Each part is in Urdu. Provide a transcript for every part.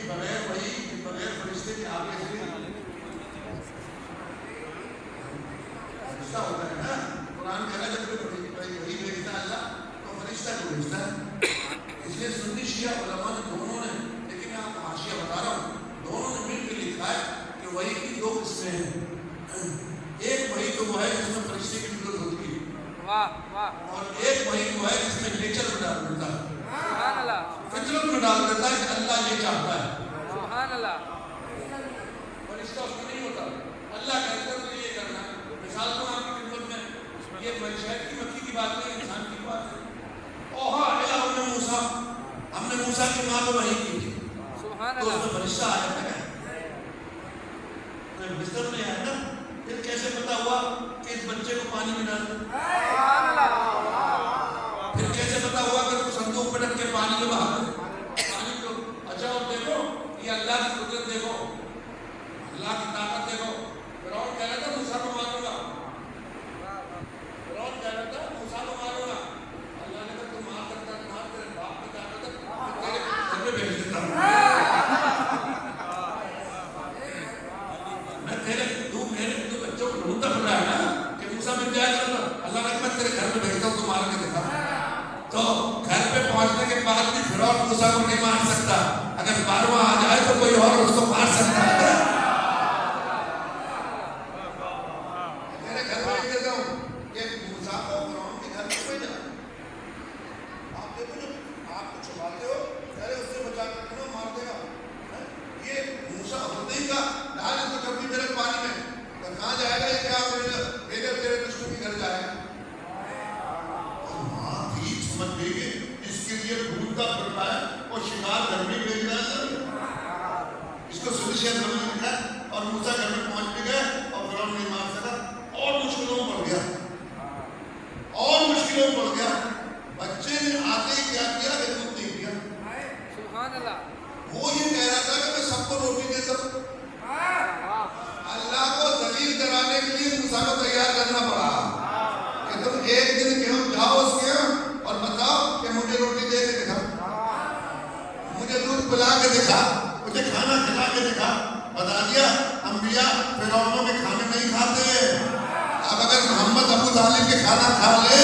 بغیر وہی بغیر فرشتے کے آگے سے فرشتہ ہوتا ہے نا. قرآن کہہ رہا ہے جب وہی بھیجتا ہے اللہ تو فرشتہ کو بھیجتا ہے. اس لیے سنی شیعہ علماء نے دونوں نے، لیکن میں آپ کو حاشیہ بتا رہا ہوں، دونوں نے مل کے لکھا ہے کہ وہی کی دو قسمیں ہیں. ایک وہی تو وہ ہے جس میں فرشتے کی ضرورت ہوتی ہے، اور ایک وہی وہ ہے جس میں نیچر میں ڈال دیتا ہے، فطرت میں ڈال دیتا ہے کہ اللہ یہ چاہتا ہے. فرشتہ اس میں نہیں ہوتا، اللہ کہتا ہے تو یہ کرنا. مثال تو آپ کی خدمت میں، یہ شہد کی مکھی کی بات نہیں، انسان کی بات ہے. اوہا الا ام موسیٰ، ہم نے موسیٰ کی ماں کو وحی کی تھی تو اس میں فرشتہ آیا تھا. بستر میں آیا نا، پھر کیسے پتا ہوا کہ اس بچے کو پانی میں ڈال دیں؟ پھر کیسے پتا ہوا کہ اس کو صندوق میں رکھ کے پانی میں بہا دیں؟ پانی کو اچھا اور دیکھو یہ اللہ کی قدرت دیکھو، اللہ کی طاقت دیکھو. فرعون کہہ رہا تھا موسیٰ کو ماروں گا، فرعون کہہ رہا تھا موسیٰ کو ماروں گا. اللہ نے کہا تم مار سکتا ہے، تمہارے تیرے باپ کی طاقت ہے، میں تیرے گھر میں بھیج دیتا ہوں. میں تیرے میرے بچوں کو ڈھونڈتا پھر رہا ہے نا کہ موسیٰ مل جائے گا. اللہ نے کہا میں تیرے گھر میں بھیجتا ہوں، تو مار کے دکھا. تو گھر پہ پہنچنے کے بعد بھی فرعون موسیٰ کو نہیں مار سکتا. اگر بارواں آ جائے تو کوئی اور اس کو مار سکتا ہے. میرے گھر میں بھیج دیتا ہوں کہ موسیٰ کو فرعون کے گھر میں بھیجا. آپ دیکھو جو آپ کو چھپاتے ہو پہلے اس سے بچا کر رکھنا، مار دے گا. یہ موسیٰ ہوتے ہی کا ڈال اس کو کبھی میرے پانی میں، تو کہاں جائے گا؟ یہ کیا میرے تیرے دشمن کے گھر جائے گا. ماں بھی سمجھ گئی کہ اس کے لیے ڈھونڈتا پھرتا ہے اور شکار گھر میں بھیج رہا ہے. اس کو سنی شہر میں لکھا ہے. اور موسیٰ گھر میں پہنچ بھی گئے اور فرعون نہیں مار سکا. اور مشکلوں میں پڑ گیا، اور مشکلوں میں پڑ گیا. بچے نے آتے ہی کیا کیا کہ دودھ نہیں پیا. وہ یہ کہہ رہا تھا کہ میں سب کو روٹی دیتا ہوں. اللہ کو ذلیل کرانے کے لیے موسیٰ کو تیار کرنا پڑا کہ تم ایک دن کیوں جاؤ اس کے اور بتاؤ کہ مجھے روٹی دے کے دکھا، مجھے دودھ پلا کے دکھا، مجھے کھانا کھلا کے دکھا. بتا دیا انبیاء فرعونوں کے کھانے نہیں کھاتے. اب اگر محمد ابو طالب کے کھانا کھا لے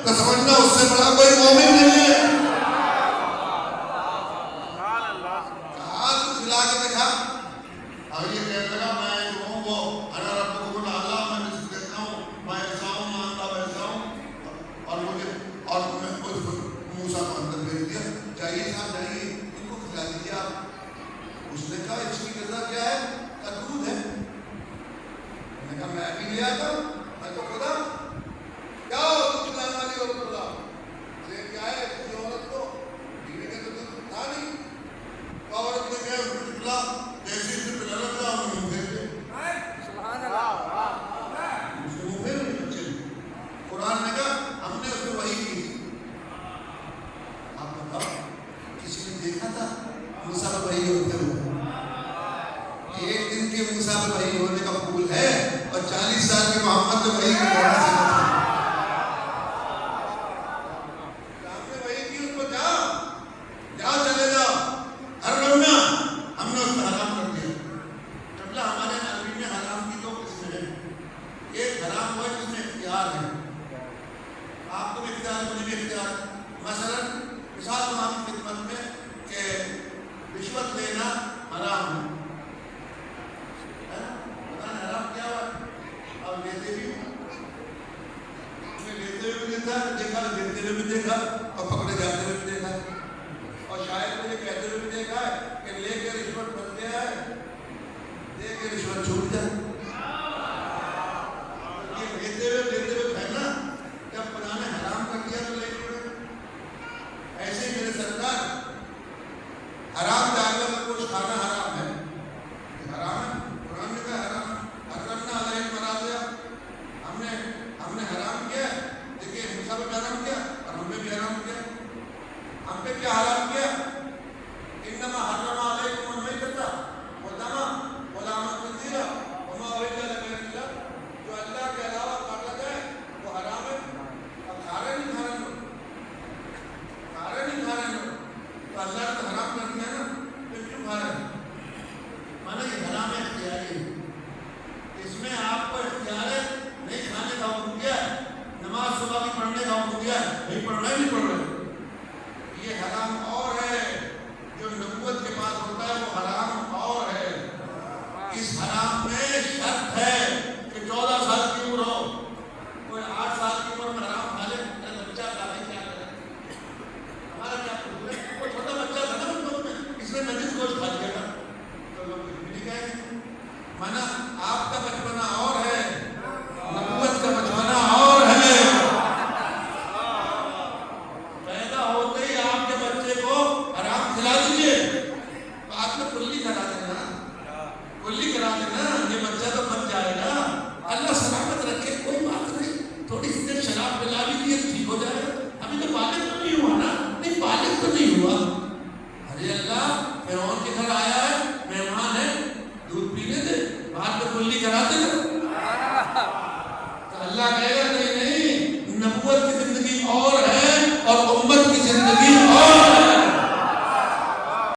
تو سمجھنا اس سے بڑا کوئی مومن نہیں ہے. کہا تو کھلا کے دکھا. اب یہ کہنے لگا میں جو ہوں وہ انا ربکم الاعلی، میں رزق دیتا ہوں، میں ایسا ہوں، مانتا ویسا ہوں. اور میں موسیٰ کو اندر بھیج دیا. جائیے صاحب جائیے، ان کو کھلا دیجیے آپ. اس نے کہا اس کی غذا کیا ہے؟ کہا دودھ ہے. میں نے کہا میں بھی لے آتا ہوں، میں تو خدا کیا ہو دودھ پلانے والی عورت خدا لے کے آئے کسی عورت کو. بیوی کے تو دودھ تھا نہیں. عورت نے کہا دودھ پلا، جیسے اسے پلانا تھا ہم نے منہ پھیر دیا. اس نے منہ پھیر دیا بچے نے. قرآن نے کہا ہم نے اس کو وحی کی. آپ بتاؤ کسی نے دیکھا تھا موسیٰ پر وحی ہوتے ہوئے؟ ایک دن کے موسیٰ پر وحی ہونے کا پھول ہے اور 40 سال کے محمد نے وحی کی بڑھا سے ہم نے وحی کی. اس کو جاؤ چلے جاؤ ہر رمنا. ہم نے اس کو حرام کر دیا. قبلہ ہمارے عربی میں حرام کی 2 قسمیں ہیں. ایک حرام ہوا جس میں اختیار ہے، آپ کو بھی اختیار ہے، مجھے بھی اختیار ہے. مثلا مثال تو آپ کی خدمت میں کہ رشوت لینا حرام ہے. حرام کیا ہوا؟ اب لیتے بھی لیتے ہوئے بھی دیکھا، دیتے ہوئے بھی دیکھا اور پکڑے جاتے ہوئے بھی دیکھا. اور شاید مجھے کہتے ہوئے بھی دیکھا ہے کہ لے کے رشوت بن گیا ہے، دے کے رشوت چھوٹ جائے. یہ لیتے ہوئے پھیلنا جب خدا نے حرام کر دیا تو لے کے. ایسے ہی میرے سرکار حرام جانور کا کچھ کھانا حرام ہے، حرام ہے. قرآن نے کہا حرام ہے. حرمنا علیہم المنافع، ہم نے حرام کیا. دیکھیے موسیٰ پہ حرام کیا اور ہم نے بھی حرام کیا. ہم پہ کیا حرام کیا؟ انما حرم علیکم المیتۃ والدم ولحم الخنزیر وما اہل لغیر اللہ. جو اللہ کے علاوہ کاٹا جائے وہ حرام ہے. اب کھارے نہیں کھانے لوگ، تو اللہ نے تو حرام کر دیا نا. فرعون کی طرح